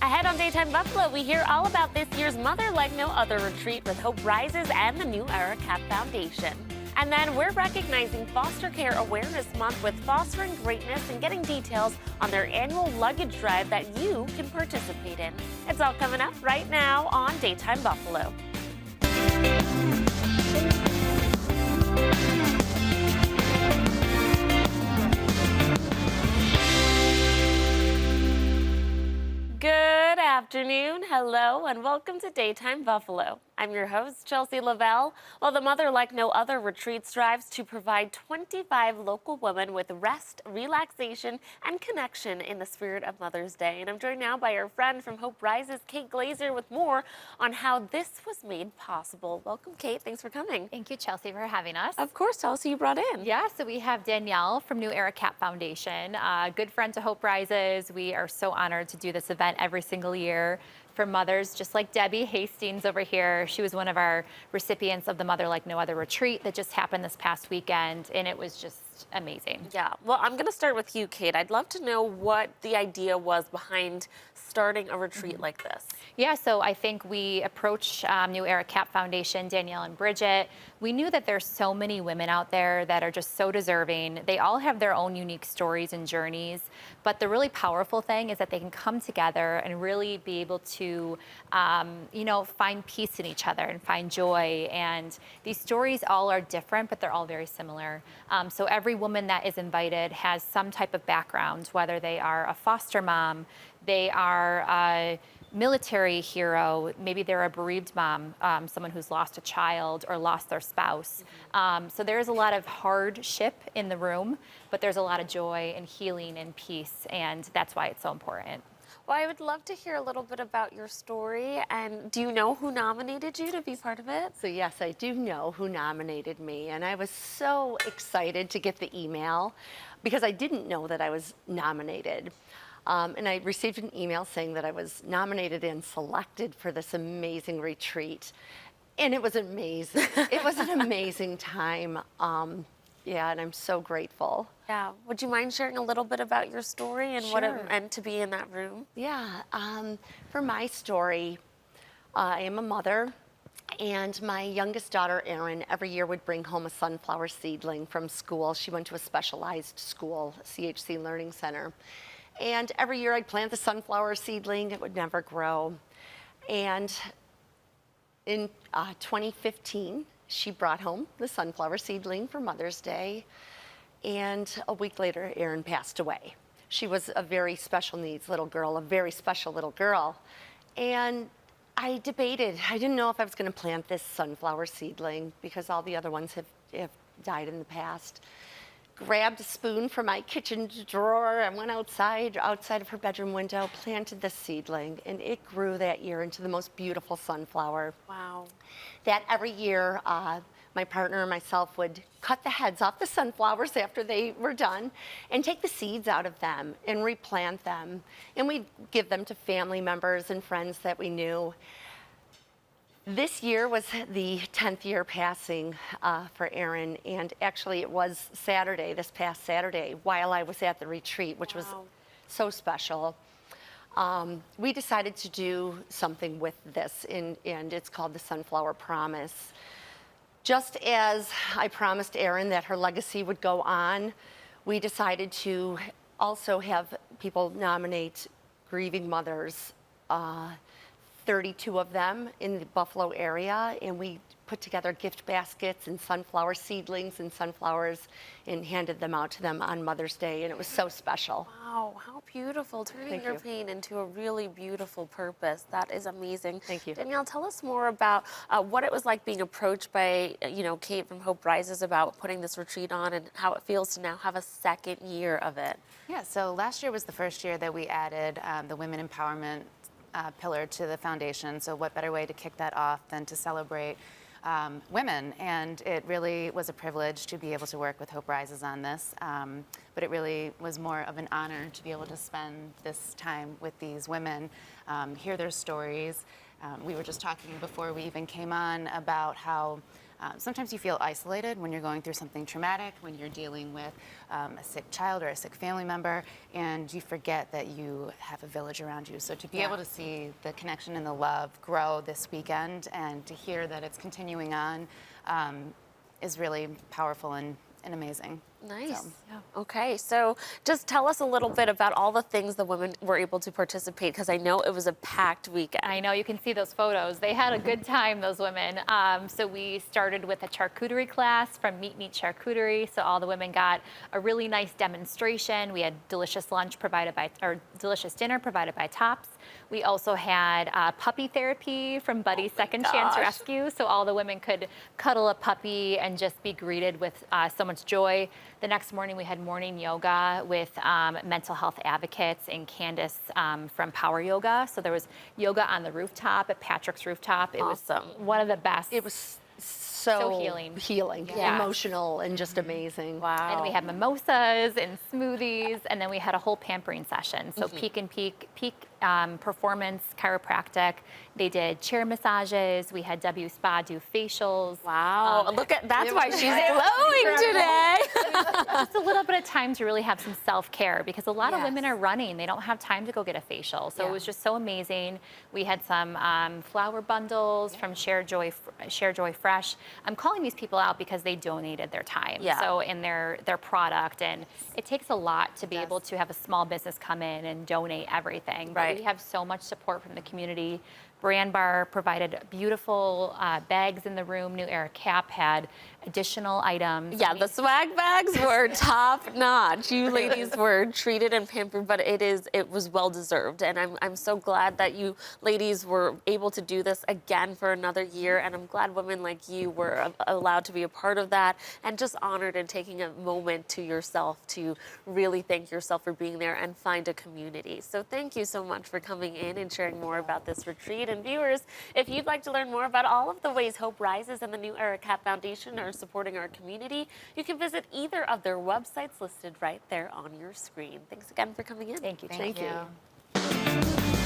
Ahead on Daytime Buffalo, we hear all about this year's Mother Like No Other retreat with Hope Rises and the New Era CAP Foundation. And then we're recognizing Foster Care Awareness Month with Fostering Greatness and getting details on their annual luggage drive that you can participate in. It's all coming up right now on Daytime Buffalo. Good afternoon, hello, and welcome to Daytime Buffalo. I'm your host, Chelsea Lavelle. Well, the Mother Like No Other retreat strives to provide 25 local women with rest, relaxation, and connection in the spirit of Mother's Day. And I'm joined now by our friend from Hope Rises, Kate Glazer, with more on how this was made possible. Welcome, Kate. Thanks for coming. Thank you, Chelsea, for having us. Of course. Tell us who you brought in. Yeah, so we have Danielle from New Era CAP Foundation, good friend to Hope Rises. We are so honored to do this event every single year for mothers, just like Debbie Hastings over here. She was one of our recipients of the Mother Like No Other retreat that just happened this past weekend, and it was just amazing. Yeah, well, I'm going to start with you, Kate. I'd love to know what the idea was behind starting a retreat like this. Yeah, so I think we approached New Era CAP Foundation, Danielle and Bridget. We knew that there's so many women out there that are just so deserving. They all have their own unique stories and journeys, but the really powerful thing is that they can come together and really be able to, find peace in each other and find joy. And these stories all are different, but they're all very similar. So every woman that is invited has some type of background, whether they are a foster mom, they are a military hero, maybe they're a bereaved mom, someone who's lost a child or lost their spouse. So there's a lot of hardship in the room, but there's a lot of joy and healing and peace, and that's why it's so important. Well, I would love to hear a little bit about your story. And do you know who nominated you to be part of it? So yes, I do know who nominated me, and I was so excited to get the email because I didn't know that I was nominated. And I received an email saying that I was nominated and selected for this amazing retreat. And it was amazing. It was an amazing time. Yeah, and I'm so grateful. Yeah. Would you mind sharing a little bit about your story and what it Sure. meant to be in that room? Yeah, for my story, I am a mother, and my youngest daughter, Erin, every year would bring home a sunflower seedling from school. She went to a specialized school, CHC Learning Center. And every year I'd plant the sunflower seedling, it would never grow. And in 2015, she brought home the sunflower seedling for Mother's Day. And a week later, Erin passed away. She was a very special needs little girl, a very special little girl. And I debated. I didn't know if I was going to plant this sunflower seedling because all the other ones have died in the past. Grabbed a spoon from my kitchen drawer and went outside of her bedroom window, planted the seedling, and it grew that year into the most beautiful sunflower. Wow. That every year, my partner and myself would cut the heads off the sunflowers after they were done and take the seeds out of them and replant them. And we'd give them to family members and friends that we knew. This year was the 10th year passing for Erin, and actually it was Saturday, this past Saturday, while I was at the retreat, which was so special. We decided to do something with this, and it's called the Sunflower Promise. Just as I promised Erin that her legacy would go on, we decided to also have people nominate grieving mothers, 32 of them in the Buffalo area, and we put together gift baskets and sunflower seedlings and sunflowers and handed them out to them on Mother's Day, and it was so special. Wow, how beautiful. Turning Thank your you. pain into a really beautiful purpose. That is amazing. Thank you. Danielle, tell us more about what it was like being approached by, Kate from Hope Rises about putting this retreat on and how it feels to now have a second year of it. Yeah, so last year was the first year that we added the women empowerment pillar to the foundation. So what better way to kick that off than to celebrate women? And it really was a privilege to be able to work with Hope Rises on this. But it really was more of an honor to be able to spend this time with these women, hear their stories. We were just talking before we even came on about how Sometimes you feel isolated when you're going through something traumatic, when you're dealing with a sick child or a sick family member, and you forget that you have a village around you. So to be able to see the connection and the love grow this weekend and to hear that it's continuing on is really powerful and amazing. Nice. So. Okay, so just tell us a little bit about all the things the women were able to participate, because I know it was a packed weekend. I know, you can see those photos. They had a good time, those women. So we started with a charcuterie class from Meat Charcuterie. So all the women got a really nice demonstration. We had delicious lunch provided by, or delicious dinner provided by Tops. We also had puppy therapy from Buddy's Second Chance Rescue. So all the women could cuddle a puppy and just be greeted with so much joy. The next morning, we had morning yoga with mental health advocates and Candace from Power Yoga. So there was yoga on the rooftop at Patrick's rooftop. It was one of the best. It was so healing. Yeah. Emotional, and just amazing. Wow. And we had mimosas and smoothies, and then we had a whole pampering session. So Peak Performance Chiropractic. They did chair massages. We had W Spa do facials. Wow. Look at, that's why she's glowing today. Just a little bit of time to really have some self-care, because a lot of women are running. They don't have time to go get a facial. So it was just so amazing. We had some flower bundles from Share Joy Fresh. I'm calling these people out because they donated their time. So in their product, and it takes a lot to be able to have a small business come in and donate everything. But we have so much support from the community. Brand Bar provided beautiful bags in the room. New Era Cap had additional items. Yeah, the swag bags were top notch. You ladies were treated and pampered, but it was well deserved. And I'm so glad that you ladies were able to do this again for another year. And I'm glad women like you were allowed to be a part of that, and just honored and taking a moment to yourself to really thank yourself for being there and find a community. So thank you so much for coming in and sharing more about this retreat. And viewers, if you'd like to learn more about all of the ways Hope Rises and the New Era Cap Foundation are supporting our community, you can visit either of their websites listed right there on your screen. Thanks again for coming in. Thank you. Thank you.